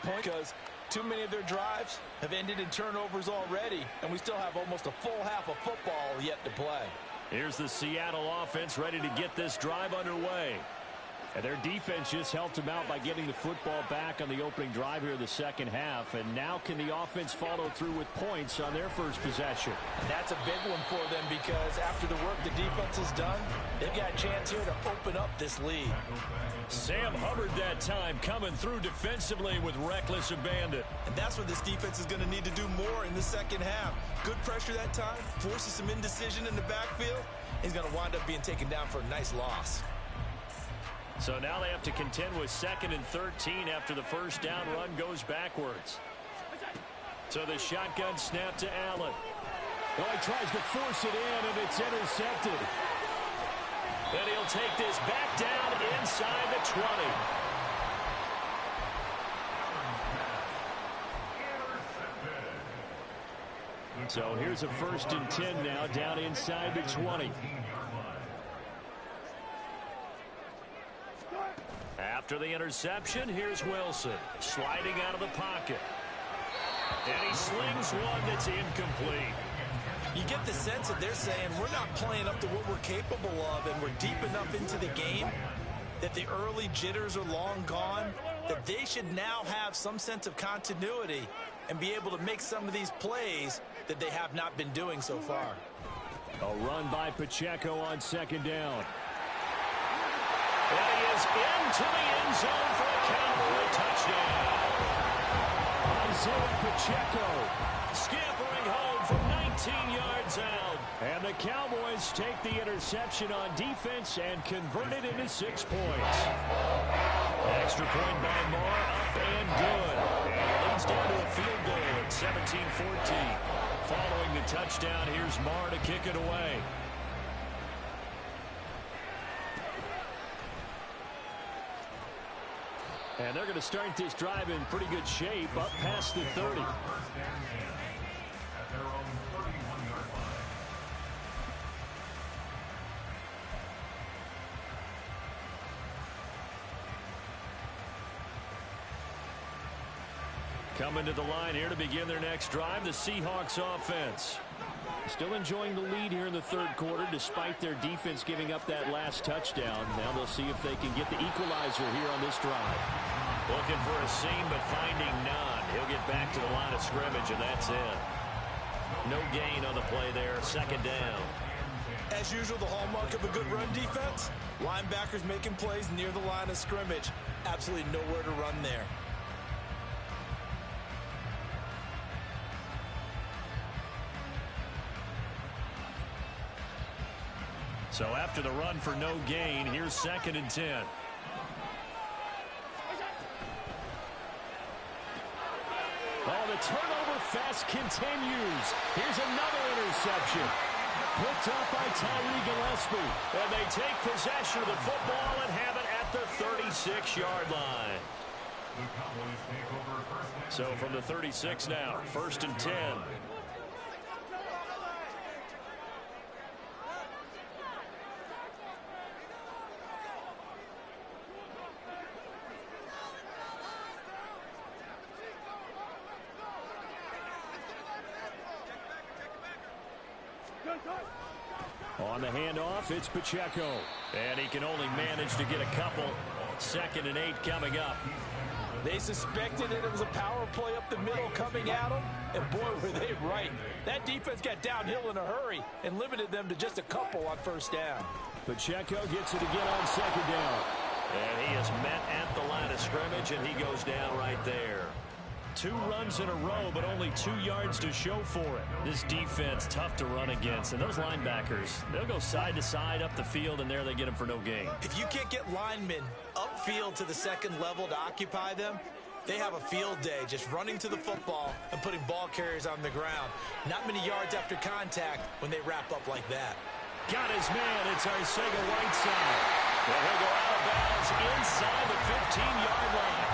point because too many of their drives have ended in turnovers already, and we still have almost a full half of football yet to play. Here's the Seattle offense ready to get this drive underway. And their defense just helped them out by getting the football back on the opening drive here in the second half. And now can the offense follow through with points on their first possession? And that's a big one for them because after the work the defense has done, they've got a chance here to open up this lead. Sam Hubbard that time coming through defensively with reckless abandon. And that's what this defense is going to need to do more in the second half. Good pressure that time, forces some indecision in the backfield. He's going to wind up being taken down for a nice loss. So now they have to contend with 2nd and 13 after the first down run goes backwards. So the shotgun snap to Allen. Well, he tries to force it in, and it's intercepted. And he'll take this back down inside the 20. So here's a 1st and 10 now down inside the 20. After the interception, here's Wilson sliding out of the pocket. And he slings one that's incomplete. You get the sense that they're saying we're not playing up to what we're capable of, and we're deep enough into the game that the early jitters are long gone, that they should now have some sense of continuity and be able to make some of these plays that they have not been doing so far. A run by Pacheco on 2nd down. And he is into the end zone for a Cowboy touchdown. Isaiah Pacheco scampering home from 19 yards out. And the Cowboys take the interception on defense and convert it into 6 points. Extra point by Moore, up and good. And it leads down to a field goal at 17-14. Following the touchdown, here's Moore to kick it away. And they're going to start this drive in pretty good shape, up past the 30. Coming to the line here to begin their next drive, the Seahawks offense. Still enjoying the lead here in the 3rd quarter despite their defense giving up that last touchdown. Now they'll see if they can get the equalizer here on this drive. Looking for a seam but finding none. He'll get back to the line of scrimmage and that's it. No gain on the play there, 2nd down. As usual, the hallmark of a good run defense, linebackers making plays near the line of scrimmage. Absolutely nowhere to run there. So after the run for no gain, here's 2nd and 10. Oh, the turnover fest continues. Here's another interception. Picked up by Tyree Gillespie. And they take possession of the football and have it at the 36-yard line. So from the 36 now, 1st and 10. On the handoff, it's Pacheco. And he can only manage to get a couple. 2nd and 8 coming up. They suspected it was a power play up the middle coming at them, and boy, were they right. That defense got downhill in a hurry and limited them to just a couple on 1st down. Pacheco gets it again on 2nd down. And he is met at the line of scrimmage, and he goes down right there. 2 runs in a row, but only 2 yards to show for it. This defense, tough to run against. And those linebackers, they'll go side to side up the field, and there they get them for no gain. If you can't get linemen upfield to the 2nd level to occupy them, they have a field day just running to the football and putting ball carriers on the ground. Not many yards after contact when they wrap up like that. Got his man. It's Arcega-Whiteside. Well, he'll go out of bounds inside the 15-yard line.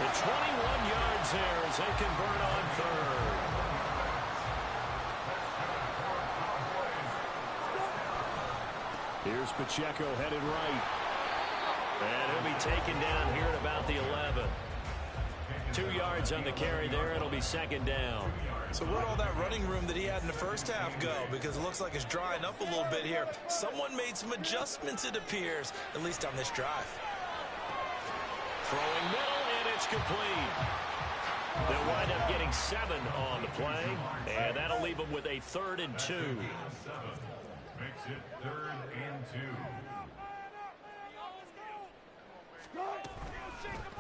The 21 yards there as they convert on 3rd. Here's Pacheco headed right. And he'll be taken down here at about the 11. 2 yards on the carry there. It'll be second down. So where'd all that running room that he had in the first half go? Because it looks like it's drying up a little bit here. Someone made some adjustments, it appears, at least on this drive. Throwing middle, and it's complete. They'll wind up getting 7 on the play, and that'll leave them with a 3rd and 2. Makes it 3rd and 2.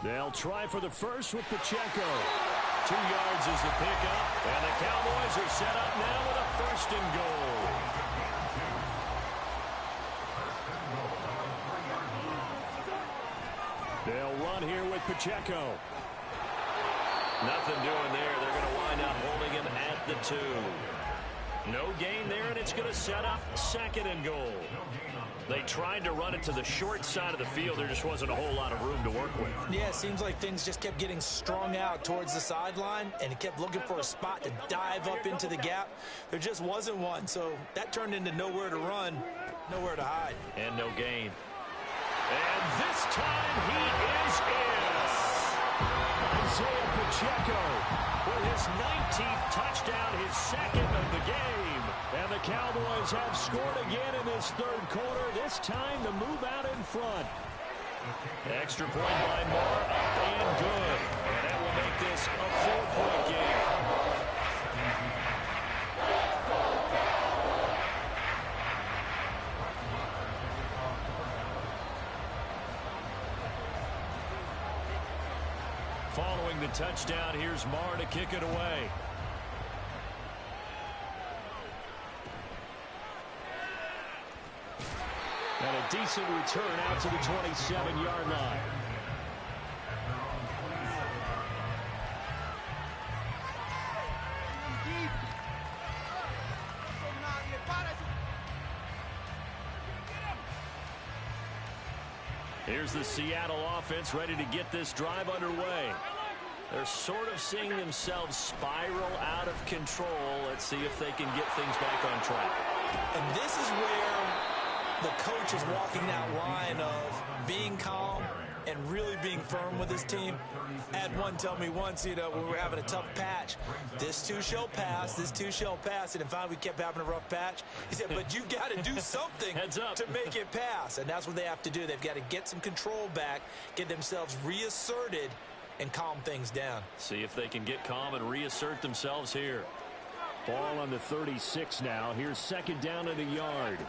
They'll try for the first with Pacheco. 2 yards is the pickup, and the Cowboys are set up now with a 1st and goal. They'll run here with Pacheco. Nothing doing there. They're going to wind up holding him at the 2. No gain there, and it's going to set up 2nd and goal. They tried to run it to the short side of the field. There just wasn't a whole lot of room to work with. Yeah, it seems like things just kept getting strung out towards the sideline, and he kept looking for a spot to dive up into the gap. There just wasn't one, so that turned into nowhere to run, nowhere to hide. And no gain. And this time he is in. Isaiah Pacheco with his 19th touchdown, his 2nd of the game. And the Cowboys have scored again in this 3rd quarter, this time to move out in front. Extra point by Moore, up and good. And that will make this a 4-point game. Following the touchdown, here's Moore to kick it away. And a decent return out to the 27-yard line. Here's the Seattle offense ready to get this drive underway. They're sort of seeing themselves spiral out of control. Let's see if they can get things back on track. And this is where the coach is walking that line of being calm and really being firm with his team. I had one tell me once, when we were having a tough patch, this too shall pass, this too shall pass. And in fact, we kept having a rough patch. He said, but you got to do something to make it pass. And that's what they have to do. They've got to get some control back, get themselves reasserted, and calm things down. See if they can get calm and reassert themselves here. Ball on the 36 now. Here's 2nd down and a yard.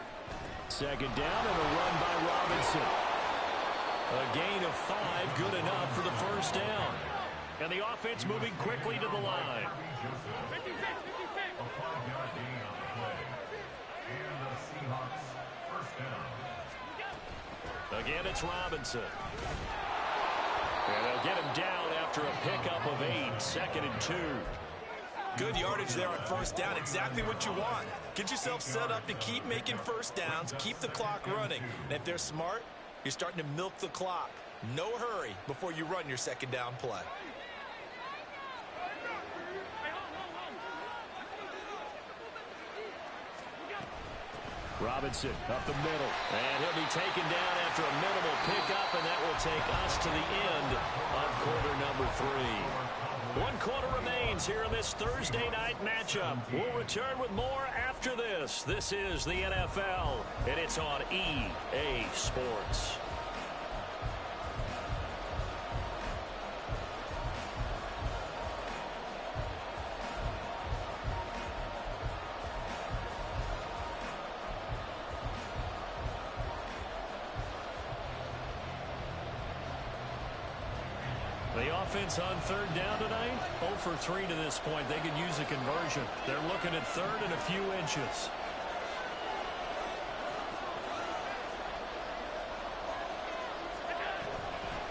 2nd down and a run by Robinson. A gain of 5, good enough for the 1st down. And the offense moving quickly to the line. Again, it's Robinson. And they'll get him down after a pickup of 8, 2nd and 2. Good yardage there on 1st down, exactly what you want. Get yourself set up to keep making 1st downs, keep the clock running. And if they're smart, you're starting to milk the clock. No hurry before you run your 2nd down play. Robinson up the middle. And he'll be taken down after a minimal pickup, and that will take us to the end of quarter number 3. 1 quarter remains here in this Thursday night matchup. We'll return with more after this. This is the NFL, and it's on EA Sports. The offense on 3rd down tonight, 0 for 3 to this point. They could use a conversion. They're looking at 3rd and a few inches.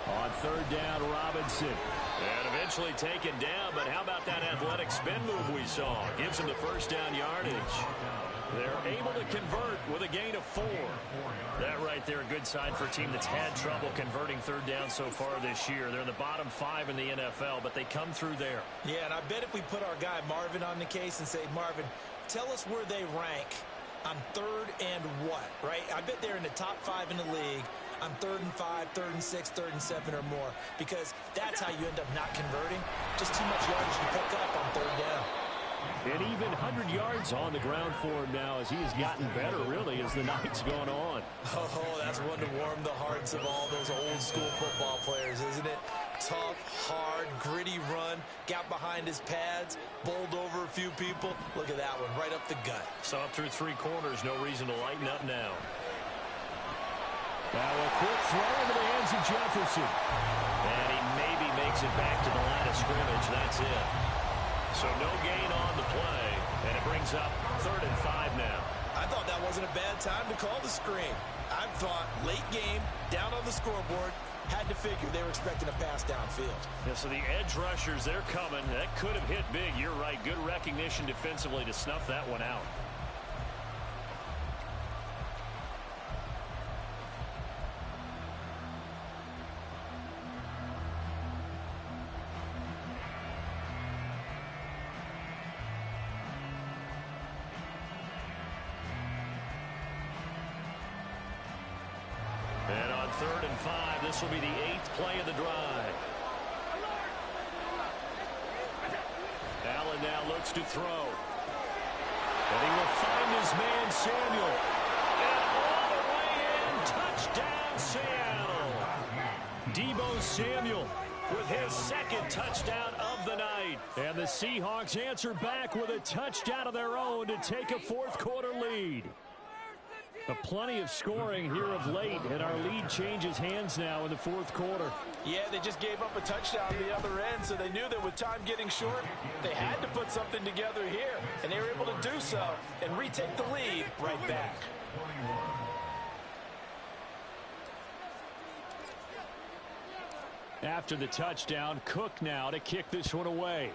On 3rd down, Robinson. And eventually taken down, but how about that athletic spin move we saw? Gives him the 1st down yardage. They're able to convert with a gain of 4. That right there, a good sign for a team that's had trouble converting 3rd down so far this year. They're in the bottom 5 in the NFL, but they come through there. Yeah, and I bet if we put our guy Marvin on the case and say, Marvin, tell us where they rank on 3rd and what, right? I bet they're in the top 5 in the league on 3rd and 5, 3rd and 6, 3rd and 7 or more, because that's how you end up not converting. Just too much yardage to pick up on 3rd down. And even 100 yards on the ground for him now as he has gotten better, really, as the night's going on. Oh, that's one to warm the hearts of all those old-school football players, isn't it? Tough, hard, gritty run, got behind his pads, bowled over a few people. Look at that one, right up the gut. Saw through 3 corners, no reason to lighten up now. Now a quick throw into the hands of Jefferson. And he maybe makes it back to the line of scrimmage. That's it. So no gain on the play, and it brings up 3rd and 5 now. I thought that wasn't a bad time to call the screen. I thought late game, down on the scoreboard, had to figure they were expecting a pass downfield. Yeah, so the edge rushers, they're coming. That could have hit big. You're right. Good recognition defensively to snuff that one out. And on 3rd and 5, this will be the 8th play of the drive. Allen now looks to throw. And he will find his man, Samuel. And all the way in, touchdown, Seattle. Deebo Samuel with his 2nd touchdown of the night. And the Seahawks answer back with a touchdown of their own to take a 4th quarter lead. Plenty of scoring here of late, and our lead changes hands now in the 4th quarter. Yeah, they just gave up a touchdown at the other end, so they knew that with time getting short, they had to put something together here, and they were able to do so and retake the lead right back. After the touchdown, Cook now to kick this one away.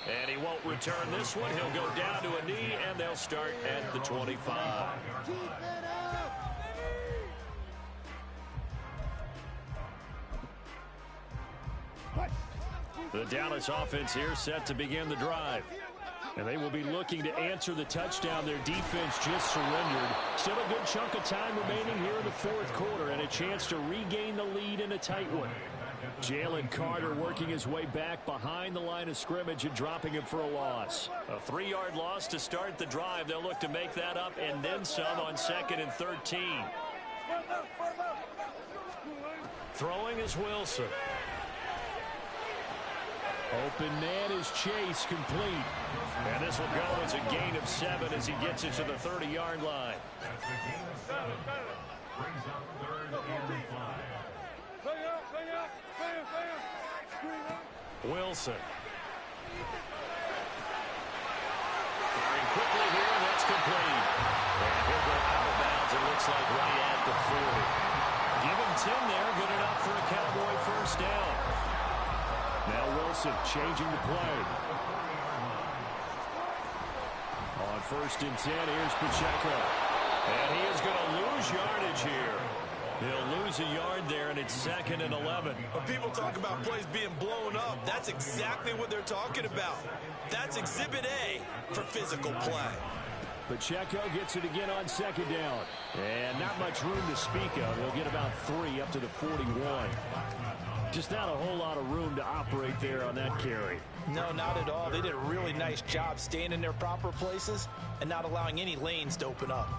And he won't return this one. He'll go down to a knee, and they'll start at the 25. The Dallas offense here set to begin the drive. And they will be looking to answer the touchdown their defense just surrendered. Still a good chunk of time remaining here in the 4th quarter, and a chance to regain the lead in a tight one. Jalen Carter working his way back behind the line of scrimmage and dropping him for a loss. A 3-yard loss to start the drive. They'll look to make that up and then some on 2nd and 13. Throwing is Wilson. Open man is Chase, complete. And this will go as a gain of 7 as he gets it to the 30-yard line. Brings up 3rd and 5. Wilson. Firing quickly here, and that's complete. And he'll go out of bounds, it looks like right at the 40. Give him 10 there, good enough for a Cowboy 1st down. Now Wilson changing the play. On 1st and 10, here's Pacheco. And he is going to lose yardage here. He'll lose a yard there, and it's 2nd and 11. When people talk about plays being blown up, that's exactly what they're talking about. That's Exhibit A for physical play. Pacheco gets it again on 2nd down. And not much room to speak of. He'll get about 3 up to the 41. Just not a whole lot of room to operate there on that carry. No, not at all. They did a really nice job staying in their proper places and not allowing any lanes to open up.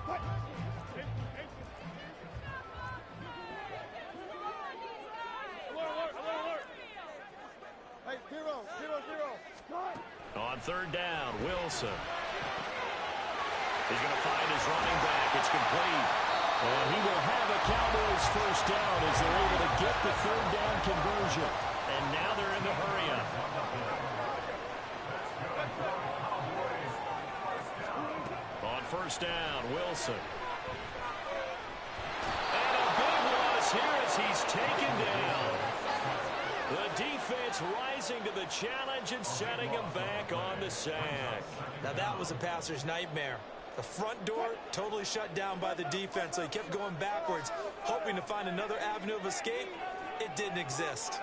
On 3rd down, Wilson. He's going to find his running back. It's complete. And he will have a Cowboys 1st down as they're able to get the 3rd down conversion. And now they're in the hurry-up. On 1st down, Wilson. And a big loss here as he's taken down. The defense rising to the challenge and setting him back on the sack. Now that was a passer's nightmare. The front door totally shut down by the defense, so he kept going backwards, hoping to find another avenue of escape. It didn't exist.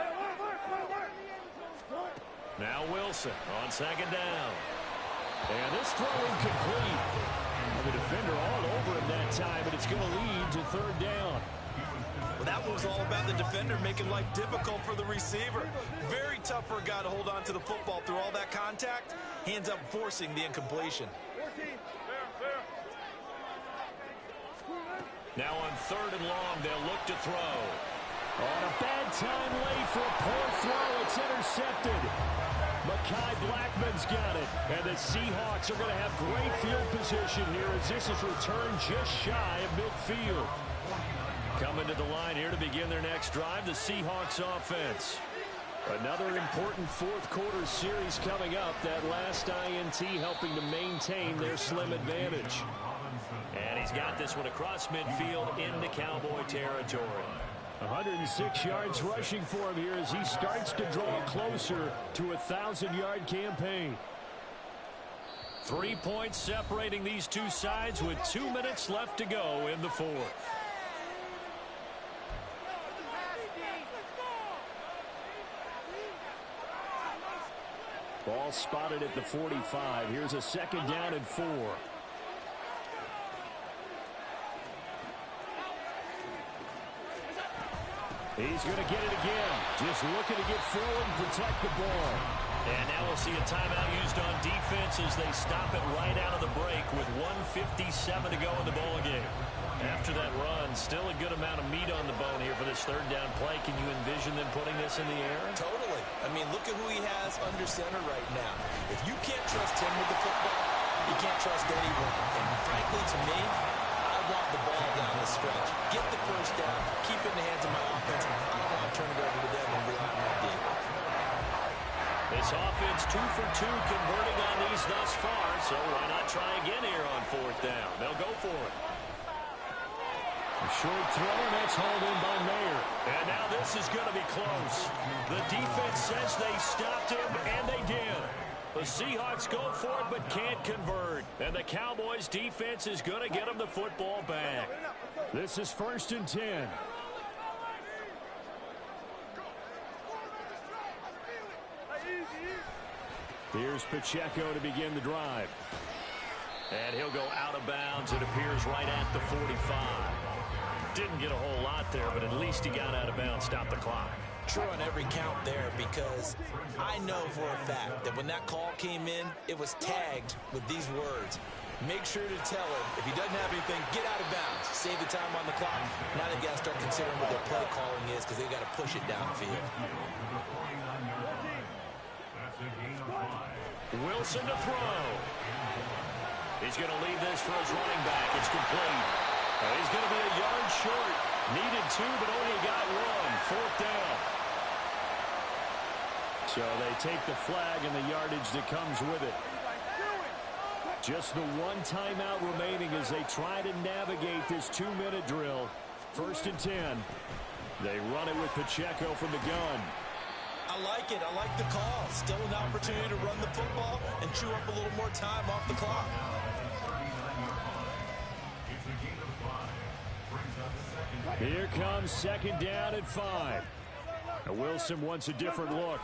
Now Wilson on 2nd down. And this throw incomplete. The defender all over him that time, and it's going to lead to third down. Well, that was all about the defender making life difficult for the receiver. Very tough for a guy to hold on to the football through all that contact. Hands up, forcing the incompletion. Now on third and long, they'll look to throw. On a bad time late for a poor throw. It's intercepted. Mekhi Blackmon's got it. And the Seahawks are going to have great field position here as this is returned just shy of midfield. Coming to the line here to begin their next drive, the Seahawks offense. Another important fourth quarter series coming up. That last INT helping to maintain their slim advantage. And he's got this one across midfield into Cowboy territory. 106 yards rushing for him here as he starts to draw closer to a 1,000-yard campaign. 3 points separating these two sides with 2 minutes left to go in the fourth. Ball spotted at the 45. Here's a second down and 4. He's going to get it again. Just looking to get forward and protect the ball. And now we'll see a timeout used on defense as they stop it right out of the break with 1:57 to go in the ball game. After that run, still a good amount of meat on the bone here for this third down play. Can you envision them putting this in the air? Totally. I mean, look at who he has under center right now. If you can't trust him with the football, you can't trust anyone. And frankly, to me, I want the ball down the stretch. Get the first down. Keep it in the hands of my offense. I don't want to turn it over to them and rely on my D. This offense 2 for 2 converting on these thus far, so why not try again here on fourth down? They'll go for it. A short throw, and that's hauled in by Mayer. And now this is going to be close. The defense says they stopped him, and they did. The Seahawks go for it but can't convert. And the Cowboys defense is going to get them the football back. This is 1st and 10. Here's Pacheco to begin the drive. And he'll go out of bounds, it appears, right at the 45. Didn't get a whole lot there, but at least he got out of bounds, stopped the clock. True on every count there, because I know for a fact that when that call came in, it was tagged with these words. Make sure to tell him, if he doesn't have anything, get out of bounds. Save the time on the clock. Now they've got to start considering what their play calling is because they've got to push it downfield. Wilson to throw. He's going to leave this for his running back. It's complete. He's going to be a yard short. Needed 2, but only got 1. Fourth down. So they take the flag and the yardage that comes with it. Just the one timeout remaining as they try to navigate this 2-minute drill. 1st and 10. They run it with Pacheco from the gun. I like it. I like the call. Still an opportunity to run the football and chew up a little more time off the clock. Here comes second down at 5. Wilson wants a different look.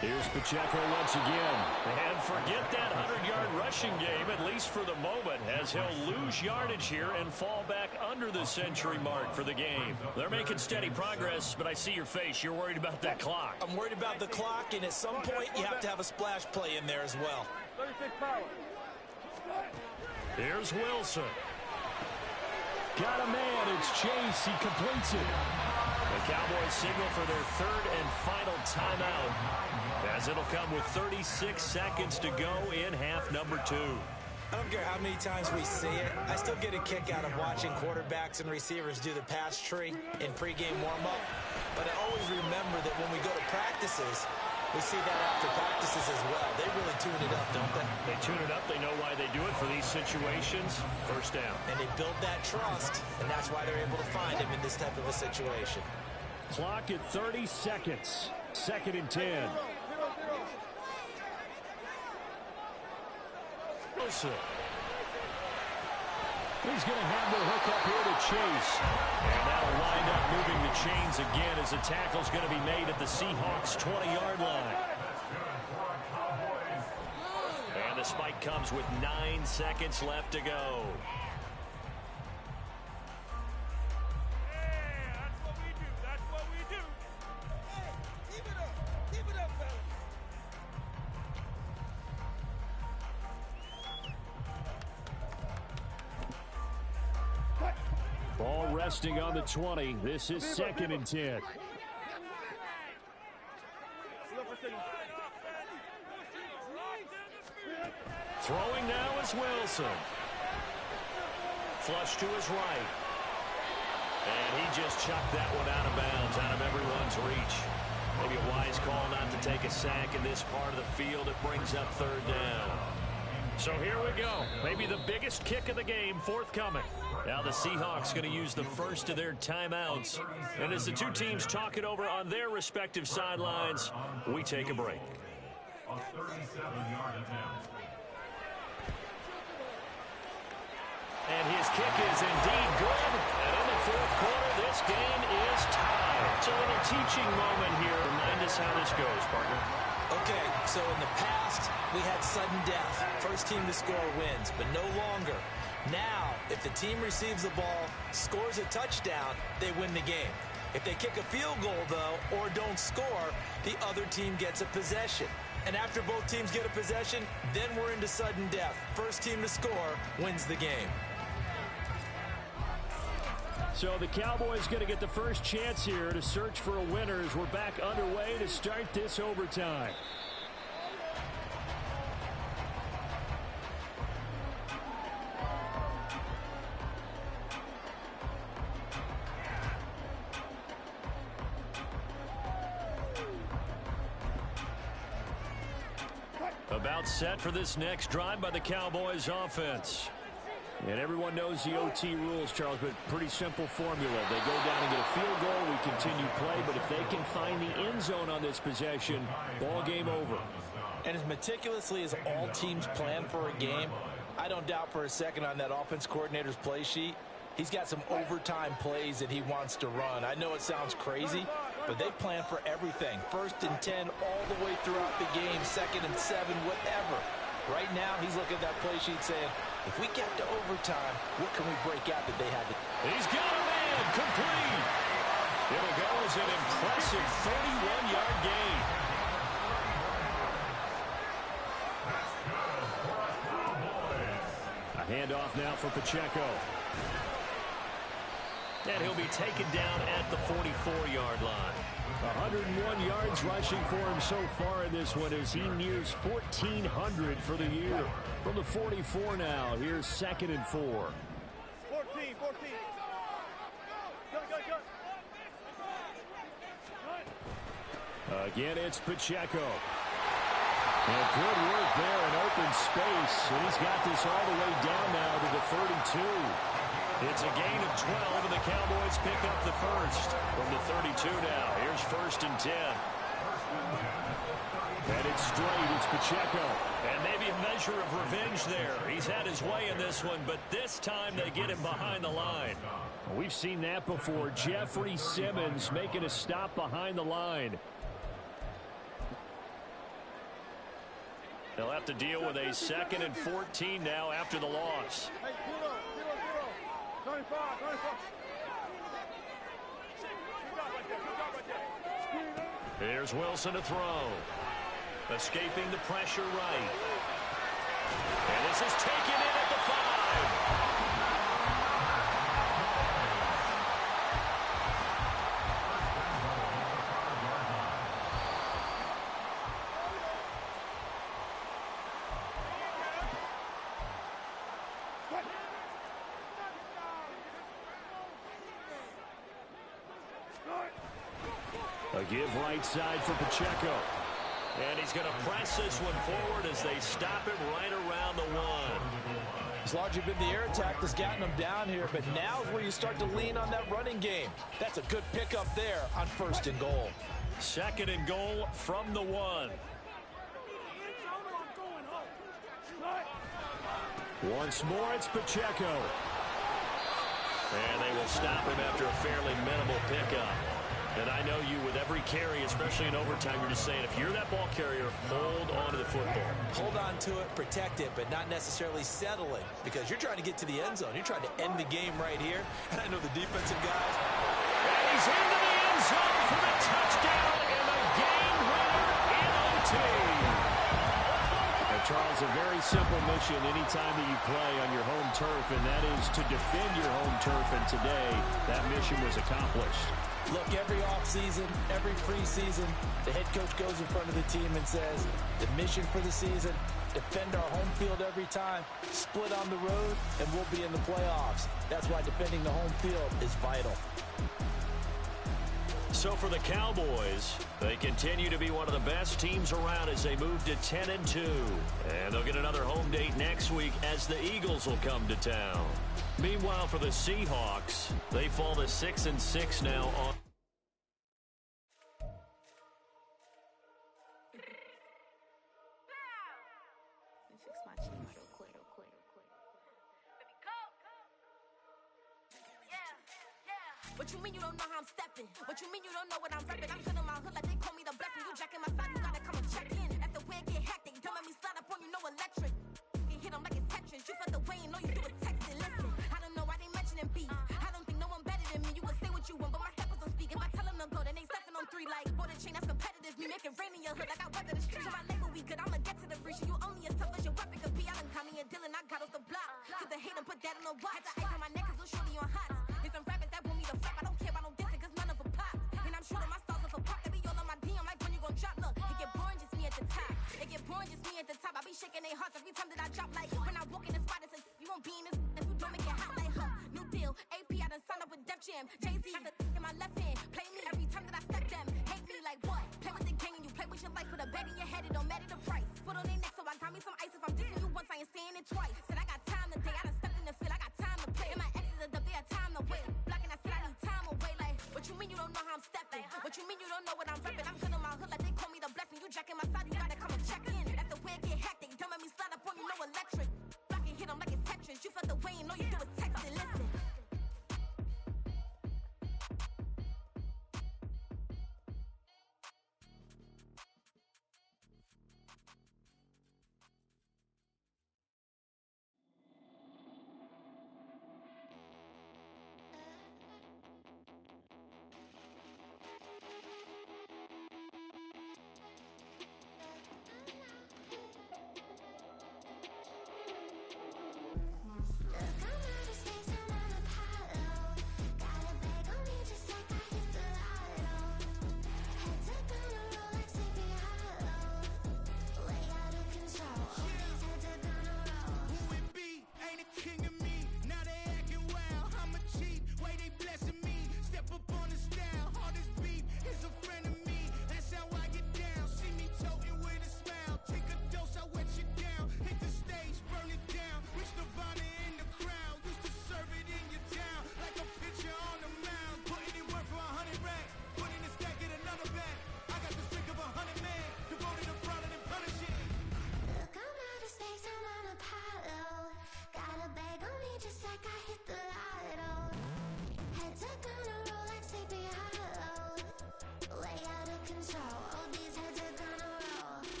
Here's Pacheco once again. And forget that 100-yard rushing game, at least for the moment, as he'll lose yardage here and fall back under the century mark for the game. They're making steady progress, but I see your face. You're worried about that clock. I'm worried about the clock, and at some point, you have to have a splash play in there as well. Here's Wilson. Got a man. It's Chase. He completes it. The Cowboys signal for their third and final timeout, as it'll come with 36 seconds to go in half number 2. I don't care how many times we see it. I still get a kick out of watching quarterbacks and receivers do the pass tree in pregame warm-up. But I always remember that when we go to practices, we see that after practices as well. They really tune it up, don't they? They tune it up. They know why they do it for these situations. First down. And they build that trust, and that's why they're able to find him in this type of a situation. Clock at 30 seconds. 2nd and 10. Wilson. He's going to have the hook up here to Chase. And that'll wind up moving the chains again as the tackle's going to be made at the Seahawks' 20-yard line. And the the spike comes with 9 seconds left to go. Ball resting on the 20. This is 2nd and 10. Throwing now is Wilson. Flush to his right. And he just chucked that one out of bounds, out of everyone's reach. Maybe a wise call not to take a sack in this part of the field. It brings up 3rd down. So here we go. Maybe the biggest kick of the game forthcoming. Now the Seahawks going to use the first of their timeouts. And as the two teams talk it over on their respective sidelines, we take a break. A 37-yard attempt. And his kick is indeed good. And in the 4th quarter, this game is tied. It's a little teaching moment here. Remind us how this goes, partner. Okay, so in the past, we had sudden death. First team to score wins, but no longer. Now, if the team receives the ball, scores a touchdown, they win the game. If they kick a field goal, though, or don't score, the other team gets a possession. And after both teams get a possession, then we're into sudden death. First team to score wins the game. So the Cowboys going to get the first chance here to search for a winner as we're back underway to start this overtime. About set for this next drive by the Cowboys offense. And everyone knows the OT rules, Charles, but pretty simple formula. They go down and get a field goal, we continue play, but if they can find the end zone on this possession, ball game over. And as meticulously as all teams plan for a game, I don't doubt for a second on that offense coordinator's play sheet, he's got some overtime plays that he wants to run. I know it sounds crazy, but they plan for everything. 1st and 10 all the way throughout the game, 2nd and 7, whatever. Right now, he's looking at that play sheet saying, if we get to overtime, what can we break out that they haven't? He's got a man, complete. It'll go as an impressive 31-yard gain. A handoff now for Pacheco. And he'll be taken down at the 44-yard line. 101 yards rushing for him so far in this one as he nears 1,400 for the year. From the 44 now, here's 2nd and 4. 14. Again, it's Pacheco. And good work there in open space. And he's got this all the way down now to the 32. It's a gain of 12, and the Cowboys pick up the first. From the 32 now, here's 1st and 10. And it's straight, it's Pacheco. And maybe a measure of revenge there. He's had his way in this one, but this time they get him behind the line. We've seen that before. Jeffrey Simmons making a stop behind the line. They'll have to deal with a 2nd and 14 now after the loss. Here's Wilson to throw. Escaping the pressure right. And this is taken in at the 5. A give right side for Pacheco. And he's going to press this one forward as they stop him right around the 1. It's largely been the air attack that's gotten them down here, but now is where you start to lean on that running game. That's a good pickup there on 1st and goal. 2nd and goal from the 1. Once more, it's Pacheco. And they will stop him after a fairly minimal pickup. And I know you, with every carry, especially in overtime, you're just saying, if you're that ball carrier, hold on to the football. Hold on to it, protect it, but not necessarily settling, because you're trying to get to the end zone. You're trying to end the game right here. And I know the defensive guys. And he's into the end zone for the touchdown and the game winner in OT. Now, Charles, a very simple mission anytime that you play on your home turf, and that is to defend your home turf. And today, that mission was accomplished. Look, every offseason, every preseason, the head coach goes in front of the team and says, the mission for the season, defend our home field every time, split on the road, and we'll be in the playoffs. That's why defending the home field is vital. So for the Cowboys, they continue to be one of the best teams around as they move to 10-2. And they'll get another home date next week as the Eagles will come to town. Meanwhile, for the Seahawks, they fall to 6-6 now on. What you mean you don't know how I'm stepping? What you mean you don't know what I'm repping? I'm feeling my hood like they call me the blessing. You jacking my side, you gotta come and check in. That's the way it get hectic. Don't let me slide up on you, no electric. Get hit them like it's Tetris. You felt the way and all you do is text it. Listen, I don't know why they mentioning beef. I don't think no one better than me. You can say what you want, but my steppers don't speak. If I tell them to go, then they stepping on 3 like border chain. That's competitive. Me make it rain in your hood like I weather the streets. So my label we good. I'ma get to the breach. You only as tough as your weapon could be. I done caught me a deal and I got off the block. Took the hate and put that on the watch. Had the ice on my neck 'cause it's surely on hot. There's some rappers that want me to flop. I don't care about no dissing 'cause none of them pop. And I'm shooting my stars off a pop. They be all on my DM like when you gon' drop. Look, it get boring just me at the top. It get boring just me at the top. I be shaking their hearts every time that I drop. Like when I walk in the spot, it says you won't be in this if you don't make it hot like her. New deal, AP, I done signed up with Def Jam. Jay-Z got the in my left hand. Play me every time that I step them. Hate me like what? Play with the gang and you play with your life. Put a bag in your head, it don't matter the price. Foot on their neck, so I got me some ice. If I'm dissing you once, I ain't saying it twice. Said I got time today, I done stepped in the field, I got time to play. And my exes are up there, time to wait. Blocking, I said I need time away. Like, what you mean you don't know how I'm stepping? What you mean you don't know what I'm repping? I'm good on my hood like they call me the blessing. You jacking my side, you gotta come and check in. That's the way it get hectic. Don't let me slide up on you, no electric. Blocking, hit them like it's Tetris. You felt the way and all you do is text it. Listen.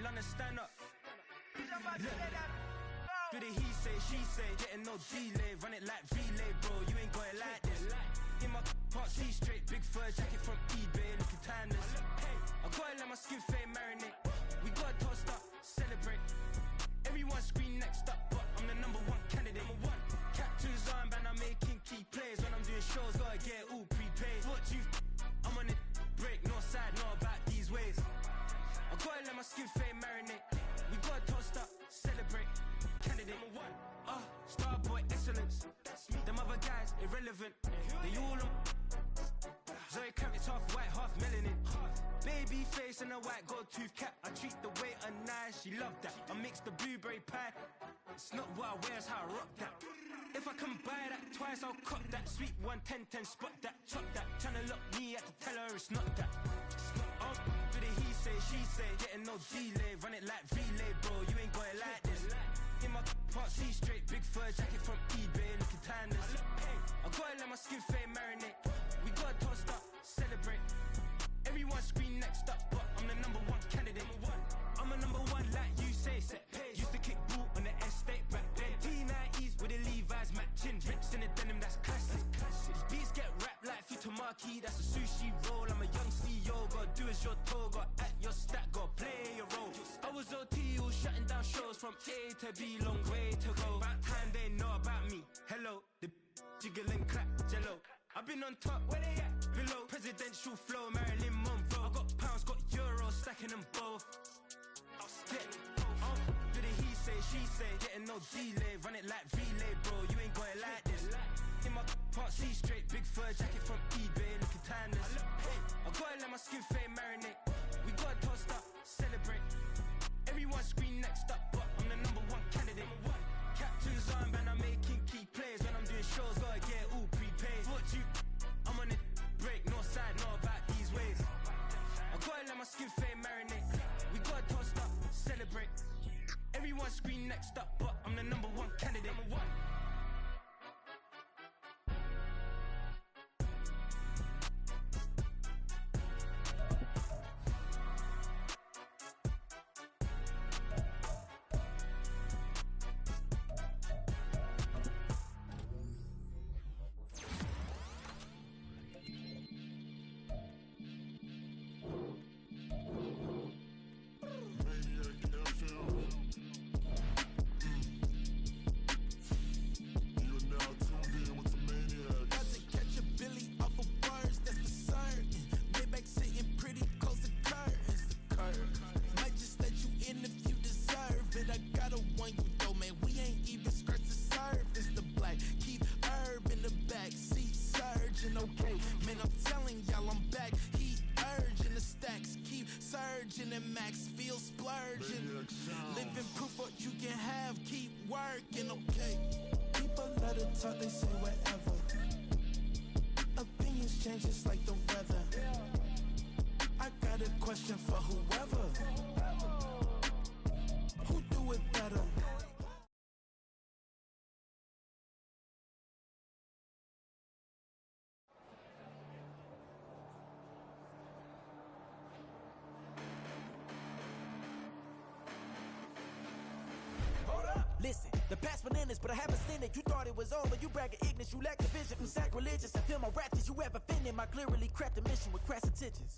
London, stand up. Look. Do the he say, she say, getting no delay. Run it like relay, bro, you ain't got it like this. In my part, see straight, big fur jacket from eBay, looking timeless. I gotta let my skin fade marinate. We gotta toast up, celebrate. Everyone scream next up, but I'm the #1 candidate. Captain's armband, I'm making key plays. When I'm doing shows, gotta get all prepaid. What you I'm on it, break, no side, know about these ways. I gotta let my skin fade marinate. We gotta toast up, celebrate. Candidate Starboy excellence. Them other guys irrelevant. They all on Zoe Kravitz, half white, half melanin. Baby face and a white gold tooth cap. I treat the waiter nice, she love that. I mix the blueberry pie. It's not what I wear, it's how I rock that. If I can buy that twice, I'll cop that. Sweet 110, spot that, chop that. Tryna lock me at the tell her it's not that. Oh, do the he say, she say, getting no delay. Run it like relay, bro, you ain't got it like this. In my part, see straight, big fur jacket from eBay, looking timeless. I gotta let my skin fade marinate. We gotta toast up, celebrate. Everyone scream next up, but I'm the #1 candidate. I'm a #1 like you say, set page. Used to kick ball on the estate back then. T90s with the Levi's matching. Rips in the denim, that's classic. These beats get wrapped like Futamaki, that's a sushi roll. I'm a young CEO, gotta do as you're told. Gotta act your stat, gotta play your role. I was OT, all shutting down shows from A to B, long way to go. About time they know about me. Hello, the jiggle and clap, jello. I've been on top, where they at? Below, presidential flow, Marilyn Monroe. I got pounds, got euros, stacking them both. Do the he say, she say, getting no delay. Run it like relay, bro, you ain't got it like this. In my part, see straight, big fur jacket from eBay, looking timeless. I gotta let my skin fade marinate. We gotta toast up, celebrate. Everyone scream next up, but I'm the #1 candidate. Captain's armband, I'm making key plays. When I'm doing shows, gotta get all prepaid. What you I'm on it, break, no side, know about these ways. I gotta let my skin fade marinate. We gotta toast up, celebrate. Everyone scream next up, but I'm the #1 candidate. Living proof what you can have, keep working, okay. People let it talk, they say whatever. Opinions change just like the weather. I got a question for whoever. Who do it better? Listen, the past bananas, but I haven't seen it. You thought it was over, you bragging ignorance, you lack the vision from sacrilegious. I feel my raptors, you have offended my clearly crafted mission with crass intentions.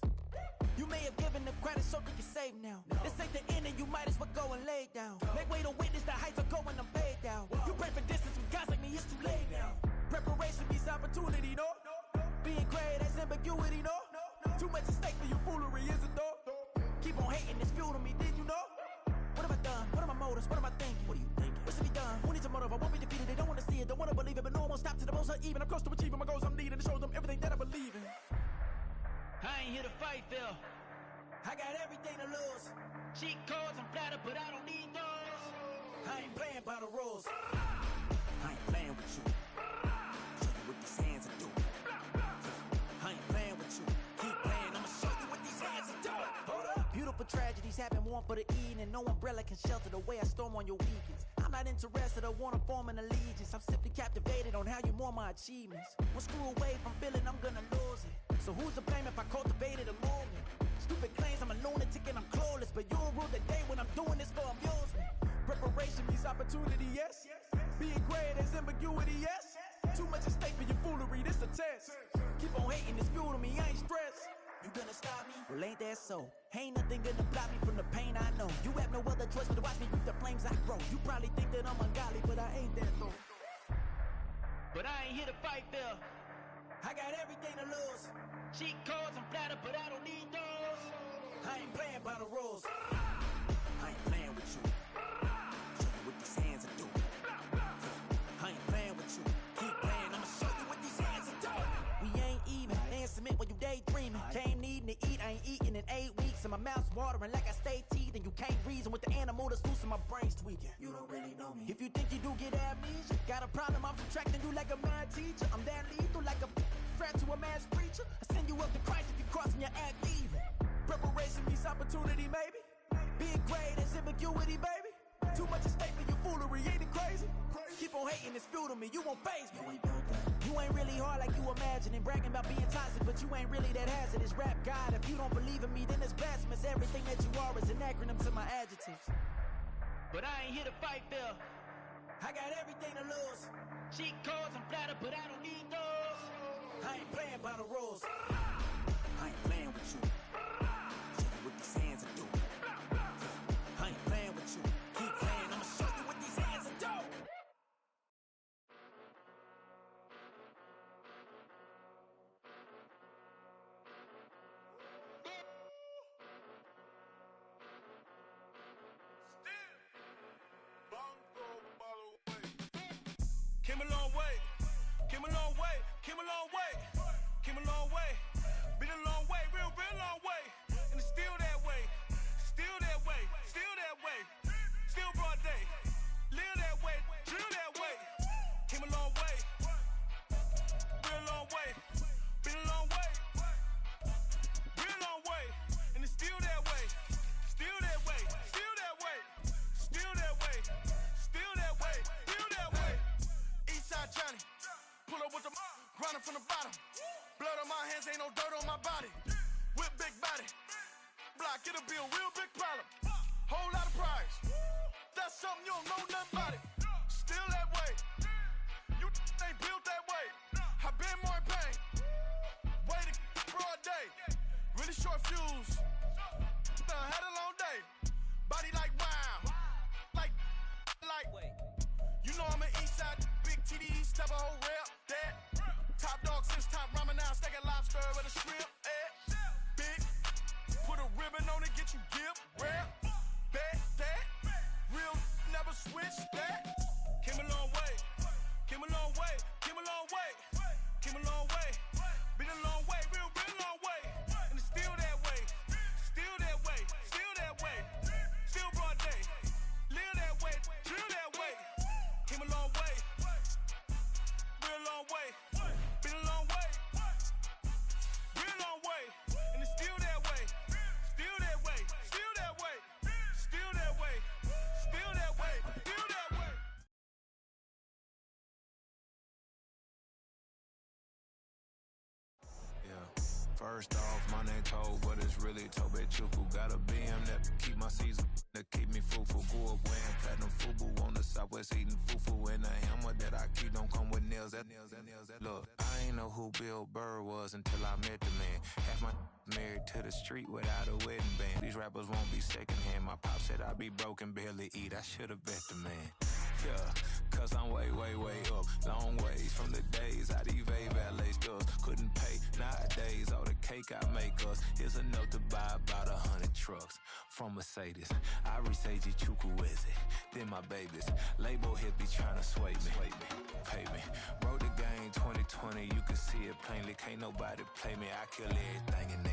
You may have given them credit so you can save now. This ain't the end and you might as well go and lay down. Make way to witness the heights are going, I'm paid down. You pray for distance with guys like me, it's too late now. Preparation means opportunity, no? Being great has ambiguity, no? Too much at stake for you foolery, is it though? Keep on hating, it's fuel to me, did you know? What have I done? What are my motives? What am I thinking? What are you thinking? What's to be done? Who needs a motive? I won't be defeated. They don't want to see it, don't want to believe it, but no one won't stop to the most uneven. I'm close to achieving my goals. I'm needing to show them everything that I believe in. I ain't here to fight, Phil. I got everything to lose. Cheat codes, I'm flattered, but I don't need those. I ain't playing by the rules. I ain't playing with you. Show you what these hands are doing. I ain't playing with you. Keep playing, I'ma show you what these hands are doing. Hold up. Beautiful tragedies happen, one for the eating, and no umbrella can shelter the way I storm on your weekends. I'm not interested, I wanna form an allegiance. I'm simply captivated on how you more my achievements. One screw away from feeling I'm gonna lose it. So who's to blame if I cultivated a movement? Stupid claims, I'm a lunatic and I'm clueless. but you don't rule the day when I'm doing this for amusement. Preparation means opportunity, yes. Being great is ambiguity, yes. Too much at stake for your foolery, this a test. Keep on hating, it's fuel to me, I ain't stressed. You gonna stop me? Well, ain't that so? Ain't nothing gonna block me from the pain I know. You have no other choice but to watch me reap the flames I grow. You probably think that I'm ungodly, but I ain't that though. But I ain't here to fight fair. I got everything to lose. Cheat codes and platter, but I don't need those. I ain't playing by the rules. I ain't playing with you. Show you what these hands are doing. I ain't playing with you. Keep playing, I'ma show you what these hands are doing. We ain't even. Ain't submit when you daydreaming. Came needing to eat, I ain't eating in 8 weeks. And my mouth's watering like I stay teething. You can't reason with the animal that's loose and my brain's tweaking. You don't really know me. If you think you do get amnesia, got a problem, I'm subtracting you like a mad teacher. I'm that lethal like a threat to a mass preacher. I send you up to Christ if you crossing your act evil. Preparation means opportunity, maybe. Being great is ambiguity, baby. Too much at stake for your foolery, ain't it crazy? Keep on hating, it's fuel to me, you won't faze me. You ain't really hard like you imagining. Bragging about being toxic, but you ain't really that hazardous. Rap God, if you don't believe in me, then it's blasphemous. Everything that you are is an acronym to my adjectives. But I ain't here to fight fair. I got everything to lose. Cheat codes and platter, but I don't need those. I ain't playing by the rules. I ain't playing with you. Show you what these hands are doing. I ain't playing with you. Keep playing, I'ma show you what these hands are doing. Came a long way, came a long way, came a long way, came a long way, been a long way, real long way, and it's still that way, still that way, still that way, still broad day, live that way, drill that way, came a long way, real long way, been a long way, real long way, and it's still that way, still that way, still that way, still that way, still that way, still that way. Eastside Johnny, pull up with the grinding from the bottom. Blood on my hands, ain't no dirt on my body. Whip big body, block, it'll be a real big problem. Whole lot of prize, that's something you don't know nothing about it. Still that way, you ain't built that way. I been more in pain, way to broad day. Really short fuse, had a long day. Body like wow, like. You know I'm an Eastside, big TDE, step a whole rep, that. Top dog since top ramen now, steak and lobster with a shrimp, big, put a ribbon on it, get you gift, rap, bet, that. Real, never switch, that. Came a long way, came a long way, came a long way, came a long way. Been a long way, real long way. And it's still that way, still that way, still that way. Still broad day, live that way, drill that way. Came a long way, real long way, been a long way, real long way, and it's still that way, still that way, still that way, still that way, still that way, still that way. Yeah. First off, my name Toad, but it's really Tobe Chuku. Got a BM that keep my season, that keep me fufu. Grew up wearing platinum fubu on the Southwest eating fufu. And the hammer that I keep don't come with nails. Look, I ain't know who Bill Burr was until I met the man. Half my married to the street without a wedding band. These rappers won't be secondhand. My pop said I'd be broke and barely eat. I should've bet the man. Yeah, cause I'm way up. Long ways from the days I evade valet stores. Couldn't pay nowadays. All the cake I make us is enough to buy about 100 trucks from Mercedes. I resage Chukwueze, then my babies. Label hit be trying to sway me, pay me. Wrote the game 2020, you can see it plainly. Can't nobody play me. I kill everything and they